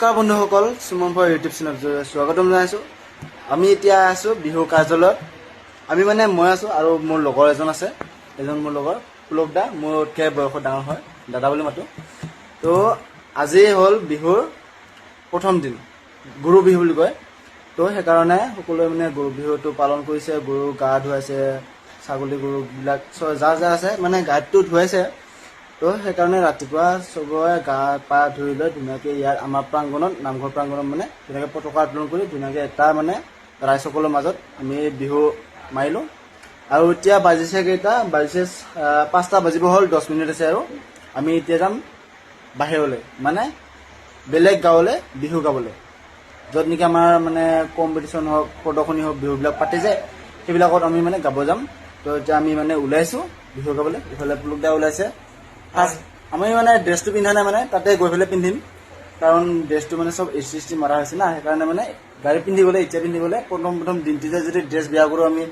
নমস্কাৰ বন্ধুসকল, সুমন ভৰ ইউটিউব চেনেলত স্বাগতম জনাইছোঁ। আমি এতিয়া আছোঁ বিহু কাৰ্যালয়ত। আমি মই আছোঁ আৰু মোৰ লগৰ এজন আছে। মোৰ লগৰ পুলক দা, মোতকৈ বয়সত ডাঙৰ হয়, দাদা বুলি মাতোঁ। তো আজি হ'ল বিহুৰ প্ৰথম দিন, গৰু বিহু বুলি কয়। তো সেইকাৰণে সকলোৱে গৰু বিহুটো পালন কৰিছে। গৰু গা ধুৱাইছে, ছাগলী গৰুবিলাক যাৰ যাৰ আছে গাটো ধুৱাইছে। তো সেইকাৰণে ৰাতিপুৱা চবৰে গা পা ধুই লৈ ধুনীয়াকৈ ইয়াত আমাৰ প্ৰাংগণত, নামঘৰ প্ৰাংগণত ধুনীয়াকৈ পতাকা উত্তোলন কৰি ধুনীয়াকৈ এটা ৰাইজসকলৰ মাজত আমি বিহু মাৰিলোঁ। আৰু এতিয়া বাজিছে কেইটা, বাজিছে 5টা বাজিব হ'ল, 10 মিনিট আছে। আৰু আমি এতিয়া যাম বাহিৰলৈ, বেলেগ গাঁৱলৈ বিহু গাবলৈ, য'ত নেকি আমাৰ কম্পিটিশ্যন হওক, প্ৰদৰ্শনী হওক, বিহুবিলাক পাতি যায়, সেইবিলাকত আমি গাব যাম। তো এতিয়া আমি ওলাইছোঁ বিহু গাবলৈ। ইফালে পুলক দা ওলাইছে। ফাৰ্ষ্ট আমি ড্ৰেছটো পিন্ধা নাই, তাতে গৈ পেলাই পিন্ধিম। কাৰণ ড্ৰেছটো চব এচি মাৰা হৈছে না, সেইকাৰণে গাড়ী পিন্ধিবলৈ, এতিয়া পিন্ধিবলৈ প্ৰথম দিনটোতে যদি ড্ৰেছ বেয়া কৰোঁ, আমি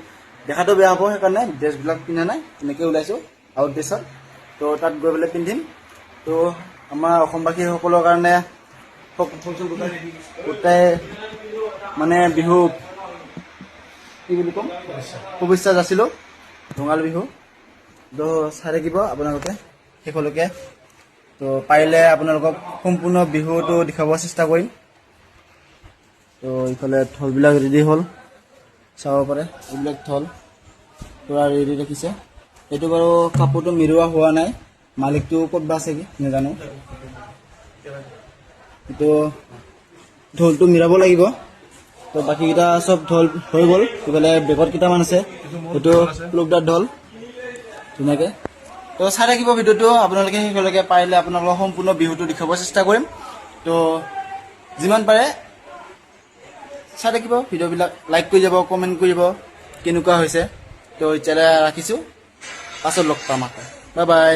দেখাটো বেয়া হ'ব। সেইকাৰণে ড্ৰেছবিলাক পিন্ধা নাই, তেনেকৈ ওলাইছোঁ আউট ড্ৰেছত। তো তাত গৈ পেলাই পিন্ধিম। তো আমাৰ অসমবাসীসকলৰ কাৰণে গোটাই বিহু কি বুলি ক'ম, শুভেচ্ছা যাচিলোঁ। ৰঙালী বিহু তো চাই থাকিব আপোনালোকে শেষলৈকে। তো পাৰিলে আপোনালোকক সম্পূৰ্ণ বিহুটো দেখুৱাব চেষ্টা কৰিম। তো ইফালে ঢোলবিলাক ৰেডি হ'ল, চাব পাৰে। এইবিলাক ঢোল পূৰা ৰেডি ৰাখিছে। এইটো বাৰু কাপোৰটো মিৰোৱা হোৱা নাই, মালিকটো ক'ত বা আছে কি নাজানো। এইটো ঢোলটো মিৰাব লাগিব। তো বাকীকেইটা চব ঢোল হৈ গ'ল। ইফালে বেগত কেইটামান আছে, সেইটো পুলকদাৰ ঢোল ধুনীয়াকৈ। তো চাই থাকিব ভিডিঅ'টো আপোনালোকে শেষলৈকে। পাৰিলে আপোনালোকক সম্পূৰ্ণ বিহুটো দেখুৱাব চেষ্টা কৰিম। তো যিমান পাৰে চাই থাকিব ভিডিঅ'বিলাক, লাইক কৰি যাব, কমেণ্ট কৰিব কেনেকুৱা হৈছে। তো এতিয়ালৈ ৰাখিছোঁ, পাছত লগ পাম আকৌ। Bye bye.